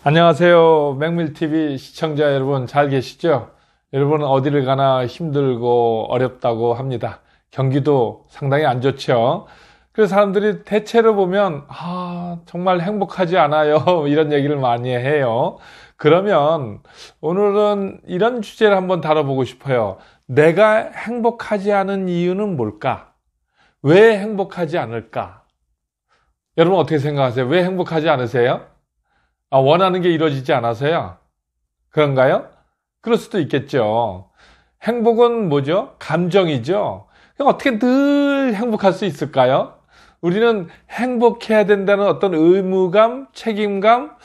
안녕하세요. 맥밀TV 시청자 여러분 잘 계시죠? 여러분은 어디를 가나 힘들고 어렵다고 합니다. 경기도 상당히 안 좋죠? 그래서 사람들이 대체로 보면 정말 행복하지 않아요. 이런 얘기를 많이 해요. 그러면 오늘은 이런 주제를 한번 다뤄보고 싶어요. 내가 행복하지 않은 이유는 뭘까? 왜 행복하지 않을까? 여러분 어떻게 생각하세요? 왜 행복하지 않으세요? 원하는 게 이루어지지 않아서요? 그런가요? 그럴 수도 있겠죠. 행복은 뭐죠? 감정이죠. 그럼 어떻게 늘 행복할 수 있을까요? 우리는 행복해야 된다는 어떤 의무감, 책임감,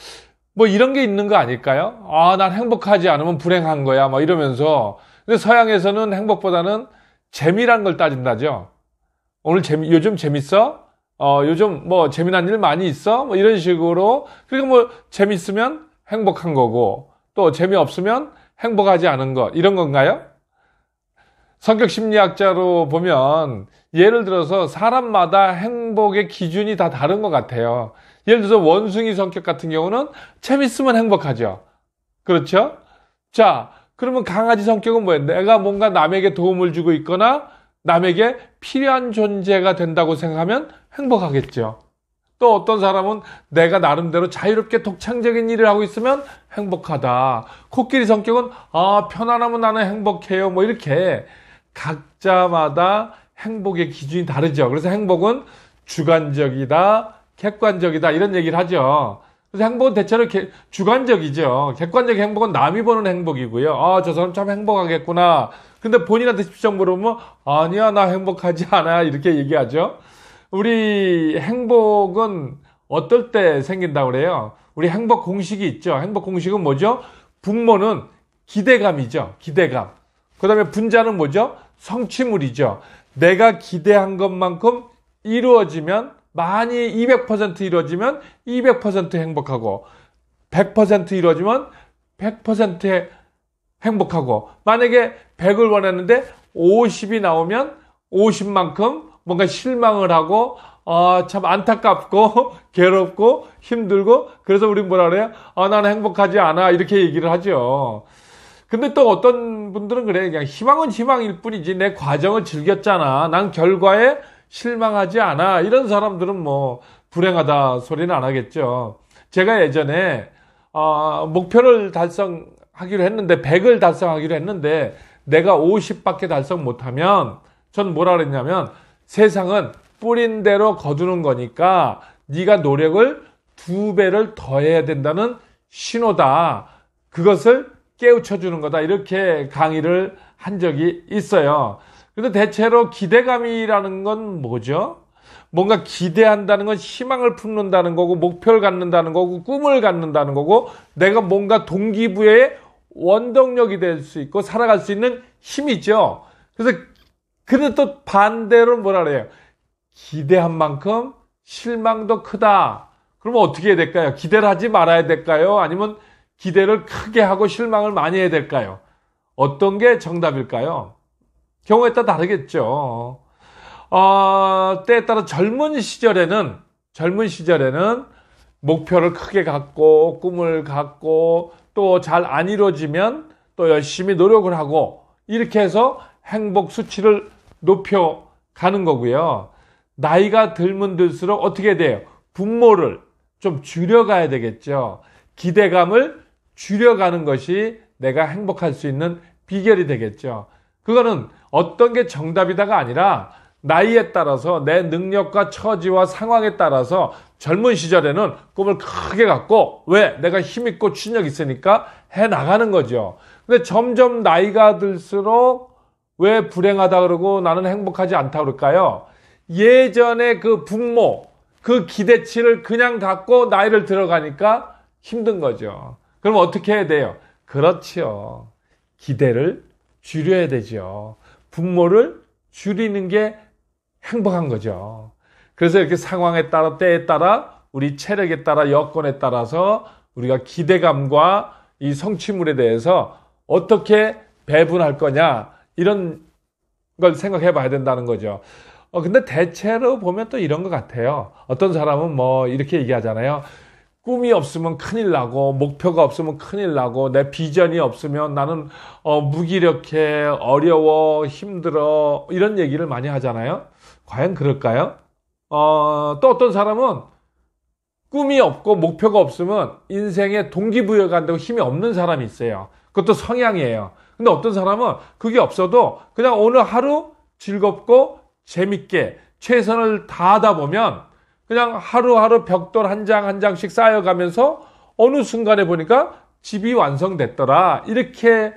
뭐 이런 게 있는 거 아닐까요? 난 행복하지 않으면 불행한 거야. 막 이러면서. 근데 서양에서는 행복보다는 재미란 걸 따진다죠. 요즘 재밌어? 요즘 뭐 재미난 일 많이 있어? 뭐 이런 식으로. 그러니까 뭐 재밌으면 행복한 거고, 또 재미없으면 행복하지 않은 것. 이런 건가요? 성격 심리학자로 보면 예를 들어서 사람마다 행복의 기준이 다 다른 것 같아요. 예를 들어서 원숭이 성격 같은 경우는 재밌으면 행복하죠. 그렇죠? 자, 그러면 강아지 성격은 뭐예요? 내가 뭔가 남에게 도움을 주고 있거나 남에게 필요한 존재가 된다고 생각하면 행복하겠죠. 또 어떤 사람은 내가 나름대로 자유롭게 독창적인 일을 하고 있으면 행복하다. 코끼리 성격은 편안하면 나는 행복해요. 뭐 이렇게 각자마다 행복의 기준이 다르죠. 그래서 행복은 주관적이다, 객관적이다 이런 얘기를 하죠. 그래서 행복은 대체로 주관적이죠. 객관적 행복은 남이 보는 행복이고요. 저 사람 참 행복하겠구나. 근데 본인한테 직접 물어보면 아니야 나 행복하지 않아 이렇게 얘기하죠. 우리 행복은 어떨 때 생긴다고 그래요? 우리 행복 공식이 있죠. 행복 공식은 뭐죠? 분모는 기대감이죠. 기대감. 그 다음에 분자는 뭐죠? 성취물이죠. 내가 기대한 것만큼 이루어지면 많이 200% 이루어지면 200% 행복하고 100% 이루어지면 100% 행복하고 만약에 100을 원했는데 50이 나오면 50만큼 뭔가 실망을 하고 참 안타깝고 괴롭고 힘들고 그래서 우리 뭐라 그래요? 나는 행복하지 않아 이렇게 얘기를 하죠. 근데 또 어떤 분들은 그래요. 그냥 희망은 희망일 뿐이지 내 과정을 즐겼잖아. 난 결과에 실망하지 않아. 이런 사람들은 뭐 불행하다 소리는 안 하겠죠. 제가 예전에 목표를 달성하기로 했는데 100을 달성하기로 했는데 내가 50밖에 달성 못하면 전 뭐라 그랬냐면 세상은 뿌린 대로 거두는 거니까 네가 노력을 2배를 더 해야 된다는 신호다. 그것을 깨우쳐주는 거다. 이렇게 강의를 한 적이 있어요. 근데 대체로 기대감이라는 건 뭐죠? 뭔가 기대한다는 건 희망을 품는다는 거고 목표를 갖는다는 거고 꿈을 갖는다는 거고 내가 뭔가 동기부여의 원동력이 될 수 있고 살아갈 수 있는 힘이죠. 근데 또 반대로 뭐라 그래요? 기대한 만큼 실망도 크다. 그러면 어떻게 해야 될까요? 기대를 하지 말아야 될까요? 아니면 기대를 크게 하고 실망을 많이 해야 될까요? 어떤 게 정답일까요? 경우에 따라 다르겠죠. 때에 따라 젊은 시절에는 목표를 크게 갖고 꿈을 갖고 또 잘 안 이루어지면 또 열심히 노력을 하고 이렇게 해서 행복 수치를 높여가는 거고요. 나이가 들면 들수록 어떻게 돼요? 분모를 좀 줄여가야 되겠죠. 기대감을 줄여가는 것이 내가 행복할 수 있는 비결이 되겠죠. 그거는 어떤 게 정답이다가 아니라 나이에 따라서 내 능력과 처지와 상황에 따라서 젊은 시절에는 꿈을 크게 갖고 왜? 내가 힘있고 추진력 있으니까 해나가는 거죠. 근데 점점 나이가 들수록 왜 불행하다 그러고 나는 행복하지 않다 그럴까요? 예전에 그 분모, 그 기대치를 그냥 갖고 나이를 들어가니까 힘든 거죠. 그럼 어떻게 해야 돼요? 그렇죠. 기대를 줄여야 되죠. 분모를 줄이는 게 행복한 거죠. 그래서 이렇게 상황에 따라 때에 따라 우리 체력에 따라 여건에 따라서 우리가 기대감과 이 성취물에 대해서 어떻게 배분할 거냐 이런 걸 생각해 봐야 된다는 거죠. 근데 대체로 보면 또 이런 것 같아요. 어떤 사람은 뭐 이렇게 얘기하잖아요. 꿈이 없으면 큰일 나고, 목표가 없으면 큰일 나고, 내 비전이 없으면 나는 무기력해, 어려워, 힘들어, 이런 얘기를 많이 하잖아요. 과연 그럴까요? 또 어떤 사람은 꿈이 없고 목표가 없으면 인생에 동기부여가 안 되고 힘이 없는 사람이 있어요. 그것도 성향이에요. 근데 어떤 사람은 그게 없어도 그냥 오늘 하루 즐겁고 재밌게 최선을 다하다 보면 그냥 하루하루 벽돌 한 장 한 장씩 쌓여가면서 어느 순간에 보니까 집이 완성됐더라. 이렇게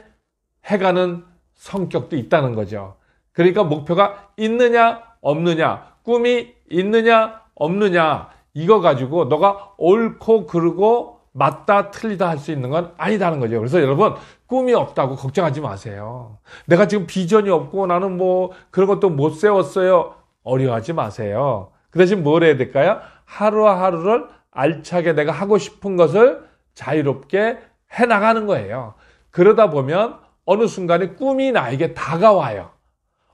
해가는 성격도 있다는 거죠. 그러니까 목표가 있느냐 없느냐, 꿈이 있느냐 없느냐, 이거 가지고 너가 옳고 그르고 맞다 틀리다 할 수 있는 건 아니다는 거죠. 그래서 여러분, 꿈이 없다고 걱정하지 마세요. 내가 지금 비전이 없고 나는 뭐 그런 것도 못 세웠어요. 어려워하지 마세요. 그 대신 뭘 해야 될까요? 하루하루를 알차게 내가 하고 싶은 것을 자유롭게 해나가는 거예요. 그러다 보면 어느 순간에 꿈이 나에게 다가와요.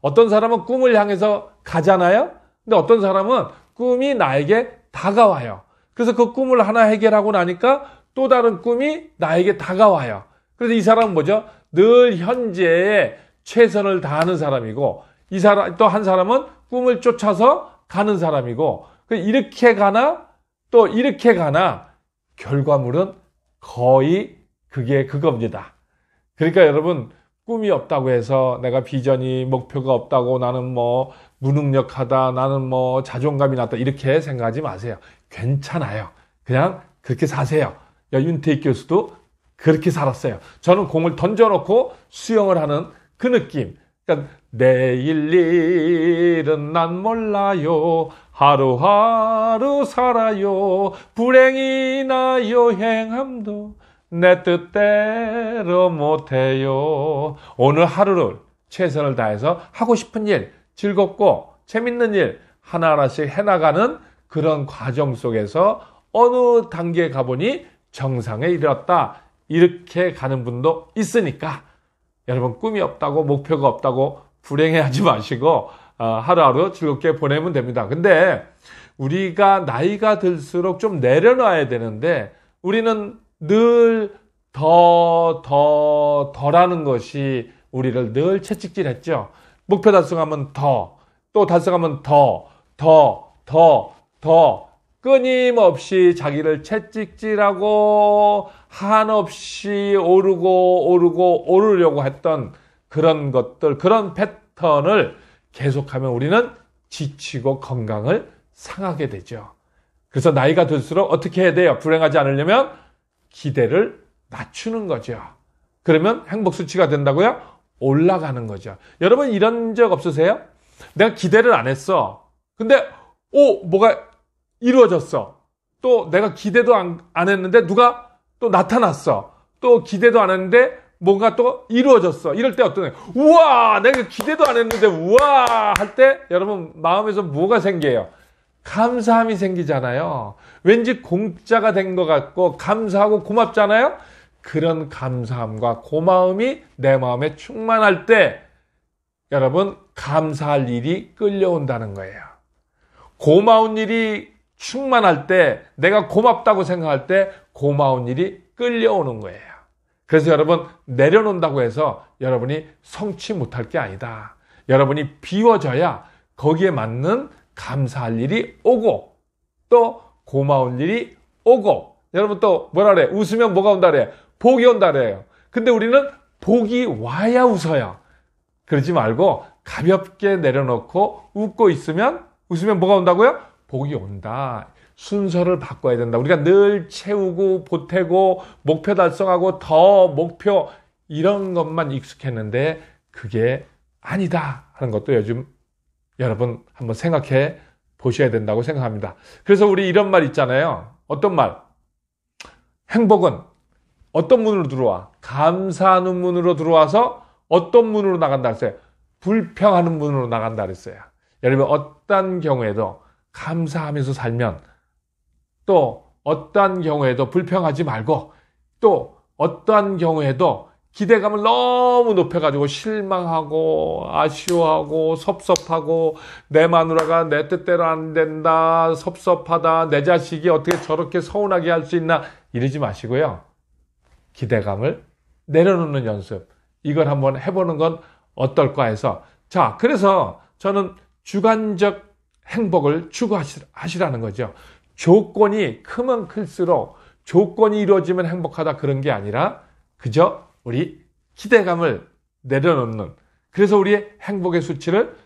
어떤 사람은 꿈을 향해서 가잖아요. 근데 어떤 사람은 꿈이 나에게 다가와요. 그래서 그 꿈을 하나 해결하고 나니까 또 다른 꿈이 나에게 다가와요. 그래서 이 사람은 뭐죠? 늘 현재에 최선을 다하는 사람이고, 이 사람, 또 한 사람은 꿈을 쫓아서 가는 사람이고, 이렇게 가나 또 이렇게 가나 결과물은 거의 그게 그겁니다. 그러니까 여러분, 꿈이 없다고 해서 내가 비전이 목표가 없다고 나는 뭐 무능력하다, 나는 뭐 자존감이 낮다, 이렇게 생각하지 마세요. 괜찮아요. 그냥 그렇게 사세요. 윤태익 교수도 그렇게 살았어요. 저는 공을 던져놓고 수영을 하는 그 느낌. 그러니까 내일 일은 난 몰라요. 하루하루 살아요. 불행이나 요행함도 내 뜻대로 못해요. 오늘 하루를 최선을 다해서 하고 싶은 일, 즐겁고 재밌는 일 하나하나씩 해나가는 그런 과정 속에서 어느 단계에 가보니 정상에 이르렀다. 이렇게 가는 분도 있으니까 여러분, 꿈이 없다고 목표가 없다고 불행해하지 마시고 하루하루 즐겁게 보내면 됩니다. 근데 우리가 나이가 들수록 좀 내려놔야 되는데 우리는 늘 덜하는 것이 우리를 늘 채찍질했죠. 목표 달성하면 또 달성하면 더 끊임없이 자기를 채찍질하고 한없이 오르려고 했던 그런 것들, 그런 패턴을 계속하면 우리는 지치고 건강을 상하게 되죠. 그래서 나이가 들수록 어떻게 해야 돼요? 불행하지 않으려면 기대를 낮추는 거죠. 그러면 행복 수치가 된다고요? 올라가는 거죠. 여러분, 이런 적 없으세요? 내가 기대를 안 했어. 근데 뭐가 이루어졌어. 또 내가 기대도 안 했는데 누가 또 나타났어. 또 기대도 안 했는데 뭔가 또 이루어졌어. 이럴 때 어떠냐? 우와, 내가 기대도 안 했는데 우와 할 때 여러분 마음에서 뭐가 생겨요? 감사함이 생기잖아요. 왠지 공짜가 된 것 같고 감사하고 고맙잖아요. 그런 감사함과 고마움이 내 마음에 충만할 때 여러분, 감사할 일이 끌려온다는 거예요. 고마운 일이 충만할 때, 내가 고맙다고 생각할 때 고마운 일이 끌려오는 거예요. 그래서 여러분, 내려놓는다고 해서 여러분이 성취 못할 게 아니다. 여러분이 비워져야 거기에 맞는 감사할 일이 오고 또 고마운 일이 오고, 여러분 또 뭐라 그래? 웃으면 뭐가 온다 그래? 복이 온다 그래요. 근데 우리는 복이 와야 웃어요. 그러지 말고 가볍게 내려놓고 웃으면 뭐가 온다고요? 복이 온다. 순서를 바꿔야 된다. 우리가 늘 채우고 보태고 목표 달성하고 더 목표 이런 것만 익숙했는데 그게 아니다 하는 것도 요즘 여러분 한번 생각해 보셔야 된다고 생각합니다. 그래서 우리 이런 말 있잖아요. 어떤 말? 행복은 어떤 문으로 들어와? 감사하는 문으로 들어와서 어떤 문으로 나간다 했어요? 불평하는 문으로 나간다 그랬어요. 여러분, 어떤 경우에도 감사하면서 살면 또 어떤 경우에도 불평하지 말고 또 어떠한 경우에도 기대감을 너무 높여가지고 실망하고 아쉬워하고 섭섭하고 내 마누라가 내 뜻대로 안 된다, 섭섭하다, 내 자식이 어떻게 저렇게 서운하게 할 수 있나 이러지 마시고요. 기대감을 내려놓는 연습, 이걸 한번 해보는 건 어떨까 해서, 자, 그래서 저는 주관적 행복을 추구하시라는 거죠. 조건이 크면 클수록 조건이 이루어지면 행복하다 그런 게 아니라 그저 우리 기대감을 내려놓는, 그래서 우리의 행복의 수치를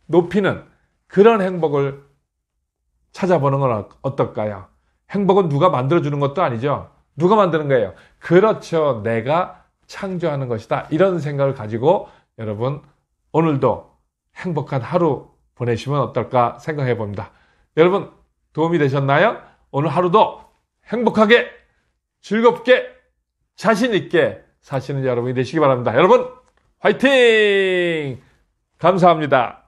높이는 그런 행복을 찾아보는 건 어떨까요? 행복은 누가 만들어주는 것도 아니죠. 누가 만드는 거예요? 그렇죠. 내가 창조하는 것이다. 이런 생각을 가지고 여러분 오늘도 행복한 하루 보내시면 어떨까 생각해 봅니다. 여러분 도움이 되셨나요? 오늘 하루도 행복하게 즐겁게 자신 있게 사시는 여러분이 되시기 바랍니다. 여러분 화이팅! 감사합니다.